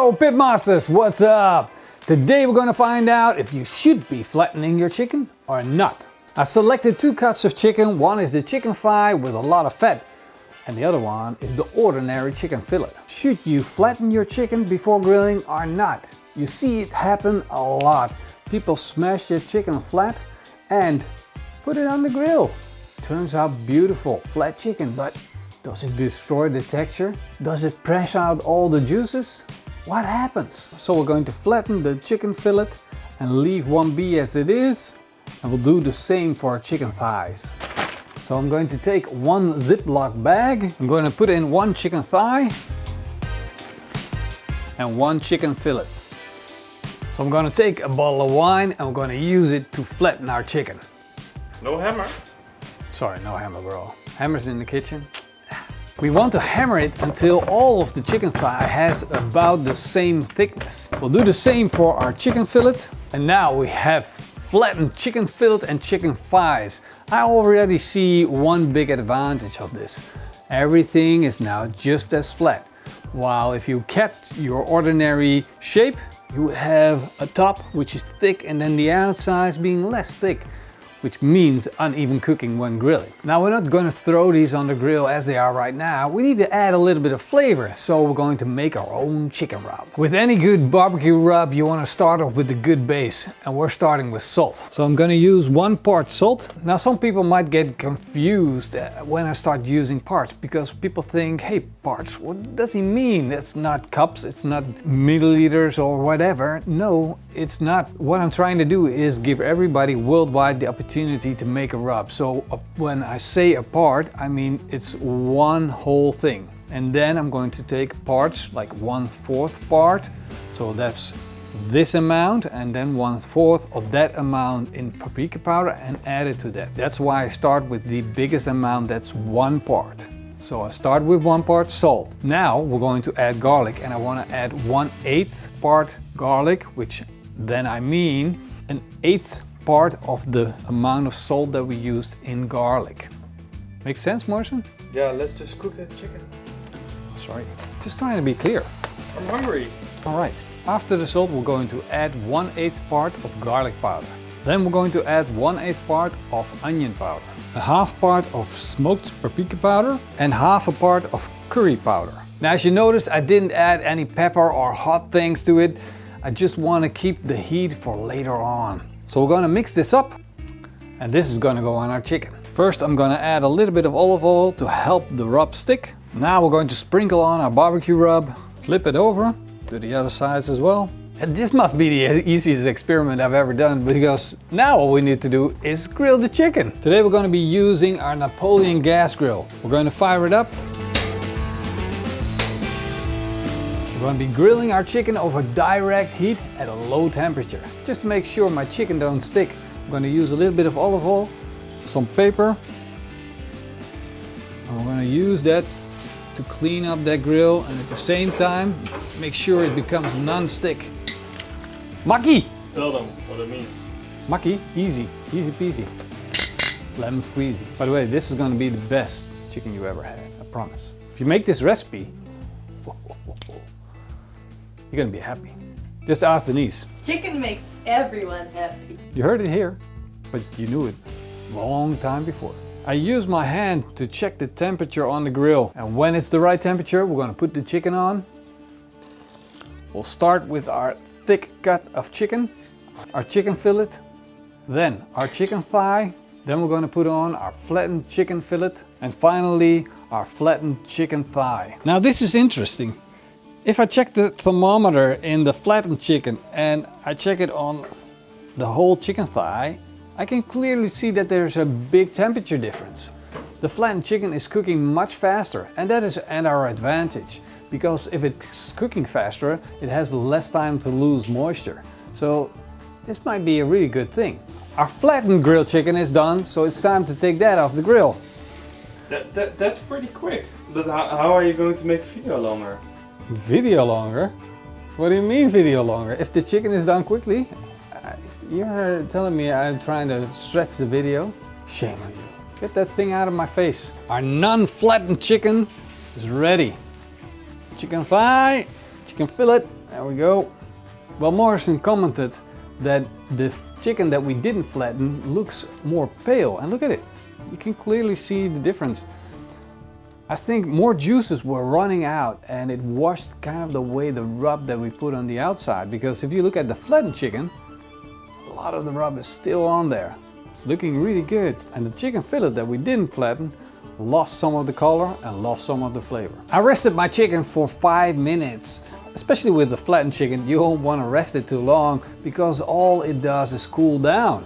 Yo, Pitmasters, what's up? Today we're gonna find out if you should be flattening your chicken or not. I selected two cuts of chicken. One is the chicken thigh with a lot of fat, and the other one is the ordinary chicken fillet. Should you flatten your chicken before grilling or not? You see it happen a lot. People smash their chicken flat and put it on the grill. Turns out beautiful, flat chicken, but does it destroy the texture? Does it press out all the juices? What happens? So we're going to flatten the chicken fillet and leave one be as it is. And we'll do the same for our chicken thighs. So I'm going to take one Ziploc bag. I'm going to put in one chicken thigh and one chicken fillet. So I'm going to take a bottle of wine and we're going to use it to flatten our chicken. No hammer. Sorry, no hammer, bro. Hammer's in the kitchen. We want to hammer it until all of the chicken thigh has about the same thickness. We'll do the same for our chicken fillet. And now we have flattened chicken fillet and chicken thighs. I already see one big advantage of this. Everything is now just as flat. While if you kept your ordinary shape, you would have a top which is thick and then the outsides being less thick, which means uneven cooking when grilling. Now we're not going to throw these on the grill as they are right now. We need to add a little bit of flavor, so we're going to make our own chicken rub. With any good barbecue rub, you want to start off with a good base, and we're starting with salt. So I'm going to use 1 part salt. Now some people might get confused when I start using parts, because people think, hey, parts, what does he mean? That's not cups, it's not milliliters or whatever. No, it's not. What I'm trying to do is give everybody worldwide the opportunity to make a rub. So when I say a part, I mean it's one whole thing. And then I'm going to take parts like 1/4 part. So that's this amount, and then 1/4 of that amount in paprika powder and add it to that. That's why I start with the biggest amount, that's 1 part. So I start with 1 part salt. Now we're going to add garlic, and I want to add 1/8 part garlic, which then I mean 1/8 part of the amount of salt that we used in garlic. Make sense, Morrison? Yeah, let's just cook that chicken. Sorry, just trying to be clear. I'm hungry. All right, after the salt, we're going to add 1/8 part of garlic powder. Then we're going to add 1/8 part of onion powder, a half part of smoked paprika powder, and half a part of curry powder. Now, as you noticed, I didn't add any pepper or hot things to it. I just want to keep the heat for later on. So we're going to mix this up, and this is going to go on our chicken. First, I'm going to add a little bit of olive oil to help the rub stick. Now we're going to sprinkle on our barbecue rub, flip it over to the other sides as well. And this must be the easiest experiment I've ever done, because now all we need to do is grill the chicken. Today we're going to be using our Napoleon gas grill. We're going to fire it up. We're going to be grilling our chicken over direct heat at a low temperature. Just to make sure my chicken don't stick, I'm going to use a little bit of olive oil, some paper, and we're going to use that to clean up that grill, and at the same time make sure it becomes non-stick. Maki! Tell them what it means. Maki, easy peasy. Lemon squeezy. By the way, this is going to be the best chicken you ever had, I promise. If you make this recipe, you're gonna be happy. Just ask Denise. Chicken makes everyone happy. You heard it here, but you knew it long time before. I use my hand to check the temperature on the grill, and when it's the right temperature, we're gonna put the chicken on. We'll start with our thick cut of chicken, our chicken fillet, then our chicken thigh, then we're gonna put on our flattened chicken fillet, and finally our flattened chicken thigh. Now this is interesting. If I check the thermometer in the flattened chicken and I check it on the whole chicken thigh, I can clearly see that there's a big temperature difference. The flattened chicken is cooking much faster, and that is at our advantage, because if it's cooking faster, it has less time to lose moisture. So this might be a really good thing. Our flattened grilled chicken is done, so it's time to take that off the grill. That's pretty quick. But how are you going to make the video longer? Video longer? What do you mean video longer? If the chicken is done quickly, you're telling me I'm trying to stretch the video? Shame on you. Get that thing out of my face. Our non-flattened chicken is ready. Chicken thigh, chicken fillet, There we go. Well, Morrison commented that the chicken that we didn't flatten looks more pale, and look at it. You can clearly see the difference. I think more juices were running out and it washed kind of the way the rub that we put on the outside, because if you look at the flattened chicken, a lot of the rub is still on there. It's looking really good. And the chicken fillet that we didn't flatten lost some of the color and lost some of the flavor. I rested my chicken for 5 minutes. Especially with the flattened chicken, you don't want to rest it too long because all it does is cool down.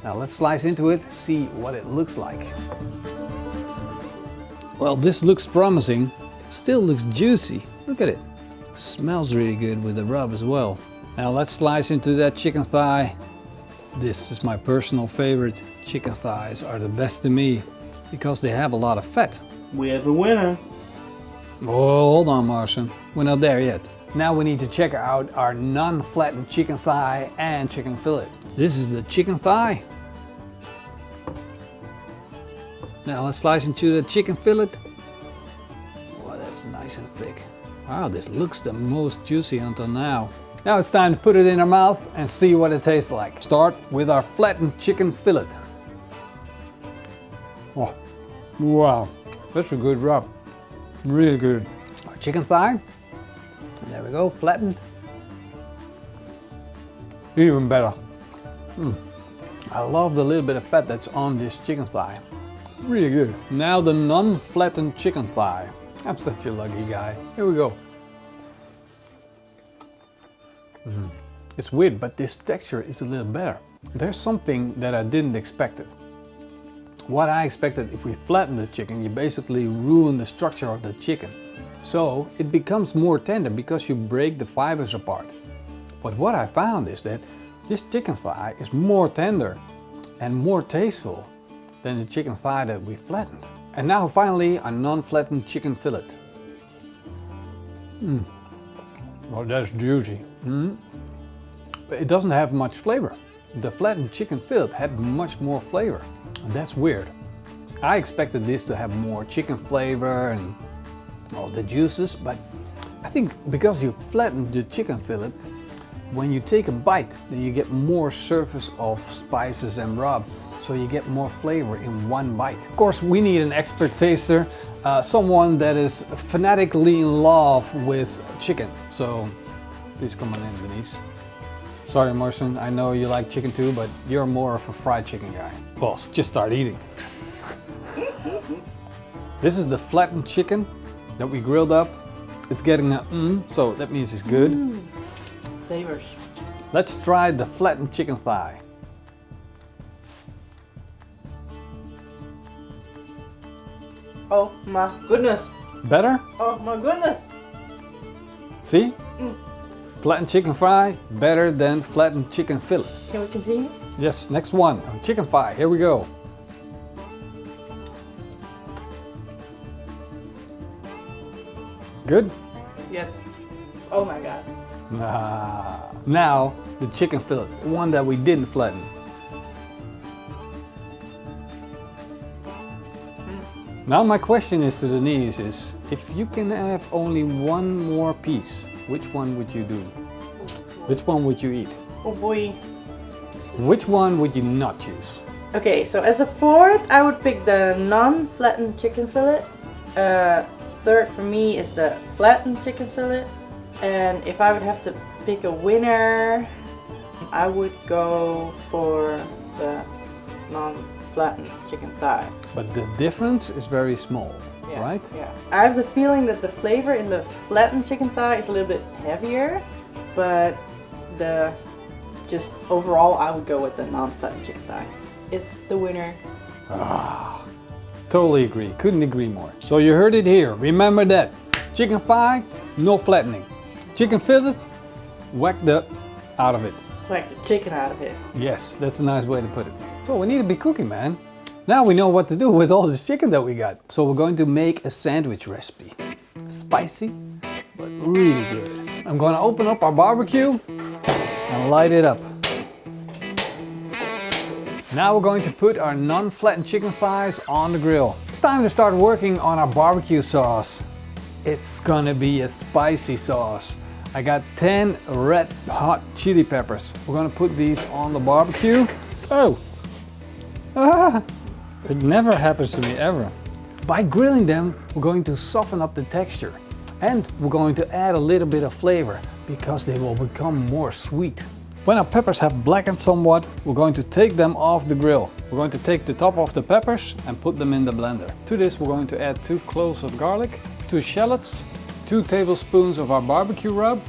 Now let's slice into it, see what it looks like. Well, this looks promising. It still looks juicy. Look at it. Smells really good with the rub as well. Now let's slice into that chicken thigh. This is my personal favorite. Chicken thighs are the best to me because they have a lot of fat. We have a winner. Oh, hold on, Martian. We're not there yet. Now we need to check out our non-flattened chicken thigh and chicken fillet. This is the chicken thigh. Now let's slice into the chicken fillet. Wow, that's nice and thick. Wow, this looks the most juicy until now. Now it's time to put it in our mouth and see what it tastes like. Start with our flattened chicken fillet. Oh, wow, that's a good rub. Really good. Our chicken thigh. There we go, flattened. Even better. I love the little bit of fat that's on this chicken thigh. Really good. Now the non-flattened chicken thigh. I'm such a lucky guy. Here we go. It's weird, but this texture is a little better. There's something that I didn't expect it. What I expected, if we flatten the chicken, you basically ruin the structure of the chicken. So it becomes more tender because you break the fibers apart. But what I found is that this chicken thigh is more tender and more tasteful than the chicken thigh that we flattened. And now finally a non-flattened chicken fillet. Well, that's juicy. But it doesn't have much flavor. The flattened chicken fillet had much more flavor. That's weird. I expected this to have more chicken flavor and all the juices, but I think because you flattened the chicken fillet, when you take a bite, then you get more surface of spices and rub, so you get more flavor in one bite. Of course, we need an expert taster, someone that is fanatically in love with chicken. So please come on in, Denise. Sorry, Marcin, I know you like chicken too, but you're more of a fried chicken guy. Well, just start eating. This is the flattened chicken that we grilled up. It's getting a so that means it's good. Flavors. Let's try the flattened chicken thigh. Oh my goodness. Better? Oh my goodness. See? Flattened chicken thigh, better than flattened chicken fillet. Can we continue? Yes, next one, chicken thigh, here we go. Good? Yes. Oh my god. Now, the chicken fillet, the one that we didn't flatten. Now my question is to Denise is, if you can have only one more piece, which one would you do? Which one would you eat? Oh boy. Which one would you not choose? Okay, so as a fourth, I would pick the non-flattened chicken fillet. Third for me is the flattened chicken fillet. And if I would have to pick a winner, I would go for the non-flattened chicken thigh. But the difference is very small, Yeah, right? Yeah. I have the feeling that the flavor in the flattened chicken thigh is a little bit heavier, but just overall I would go with the non-flattened chicken thigh. It's the winner. Totally agree, couldn't agree more. So you heard it here, remember that. Chicken thigh, no flattening. Chicken fillet, whack the out of it. Like the chicken out of it. Yes, that's a nice way to put it. So we need to be cooking, man. Now we know what to do with all this chicken that we got. So we're going to make a sandwich recipe. Spicy, but really good. I'm going to open up our barbecue and light it up. Now we're going to put our non-flattened chicken thighs on the grill. It's time to start working on our barbecue sauce. It's gonna be a spicy sauce. I got 10 red hot chili peppers. We're gonna put these on the barbecue. Oh! Ah! It never happens to me ever. By grilling them, we're going to soften up the texture. And we're going to add a little bit of flavor because they will become more sweet. When our peppers have blackened somewhat, we're going to take them off the grill. We're going to take the top off the peppers and put them in the blender. To this we're going to add 2 cloves of garlic, 2 shallots, 2 tablespoons of our barbecue rub,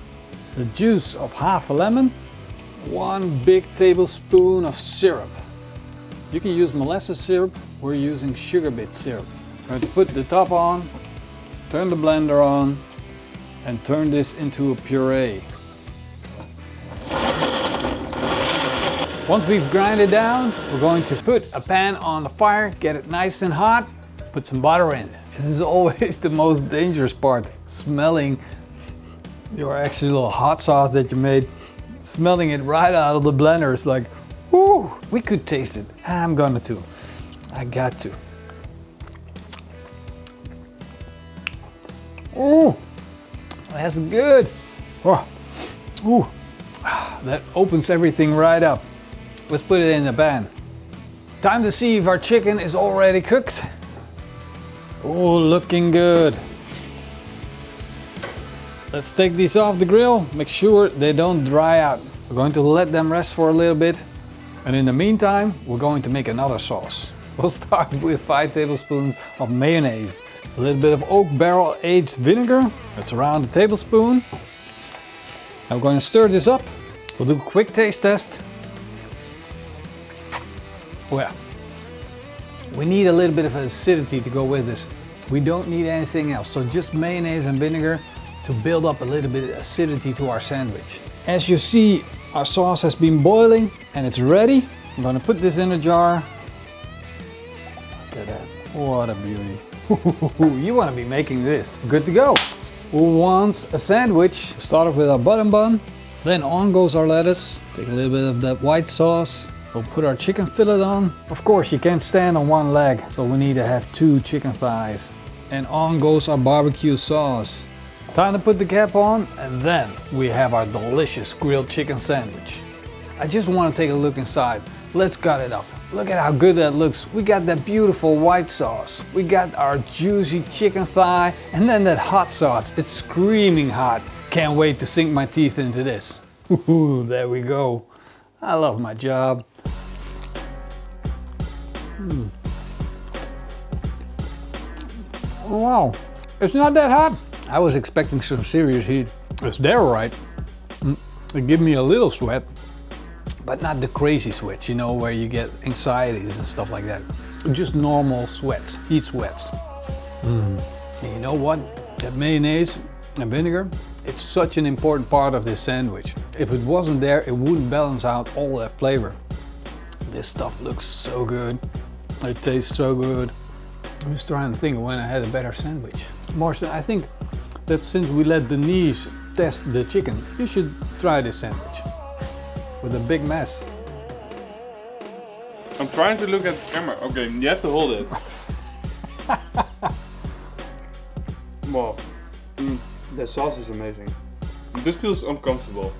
the juice of half a lemon, 1 big tablespoon of syrup. You can use molasses syrup, we're using sugar beet syrup. We're going to put the top on, turn the blender on, and turn this into a puree. Once we've grinded down, we're going to put a pan on the fire, get it nice and hot, put some butter in. This is always the most dangerous part, smelling your actual hot sauce that you made, smelling it right out of the blender. It's like, whoo, we could taste it. I'm gonna to. I got to. Oh, that's good. Oh, ooh, that opens everything right up. Let's put it in the pan. Time to see if our chicken is already cooked. Oh, looking good. Let's take these off the grill. Make sure they don't dry out. We're going to let them rest for a little bit. And in the meantime, we're going to make another sauce. We'll start with 5 tablespoons of mayonnaise. A little bit of oak barrel aged vinegar. That's around a tablespoon. Now we're going to stir this up. We'll do a quick taste test. Well, we need a little bit of acidity to go with this. We don't need anything else, so just mayonnaise and vinegar to build up a little bit of acidity to our sandwich. As you see, our sauce has been boiling and it's ready. I'm gonna put this in a jar. Look at that, what a beauty. You wanna be making this. Good to go. Who wants a sandwich? Start off with our button bun, then on goes our lettuce. Take a little bit of that white sauce. We'll put our chicken fillet on. Of course, you can't stand on one leg, so we need to have 2 chicken thighs. And on goes our barbecue sauce. Time to put the cap on, and then we have our delicious grilled chicken sandwich. I just want to take a look inside. Let's cut it up. Look at how good that looks. We got that beautiful white sauce. We got our juicy chicken thigh, and then that hot sauce. It's screaming hot. Can't wait to sink my teeth into this. Ooh, there we go. I love my job. Oh, wow, it's not that hot. I was expecting some serious heat. It's there, right? It gave me a little sweat, but not the crazy sweats, you know, where you get anxieties and stuff like that. Just normal sweats, heat sweats. And you know what? That mayonnaise and vinegar, it's such an important part of this sandwich. If it wasn't there, it wouldn't balance out all that flavor. This stuff looks so good. It tastes so good. I'm just trying to think of when I had a better sandwich. Marcel, I think that since we let Denise test the chicken, you should try this sandwich with a big mess. I'm trying to look at the camera. Okay, you have to hold it. Wow. The sauce is amazing. This feels uncomfortable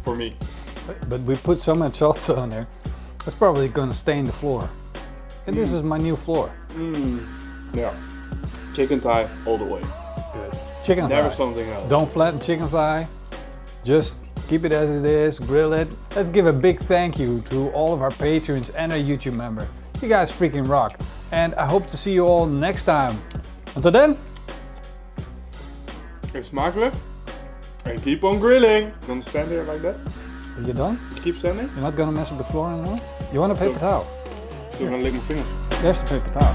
for me. But we put so much salsa on there, that's probably gonna stain the floor. And this is my new floor. Yeah. Chicken thigh all the way. Good. Chicken thigh. Never something else. Don't flatten chicken thigh. Just keep it as it is, grill it. Let's give a big thank you to all of our patrons and our YouTube members. You guys freaking rock. And I hope to see you all next time. Until then. Eet smakelijk. And keep on grilling. Gonna stand there like that? Are you done? Keep standing? You're not gonna mess with the floor anymore? You want a paper towel? So I'm gonna lick my fingers. There's the paper towel.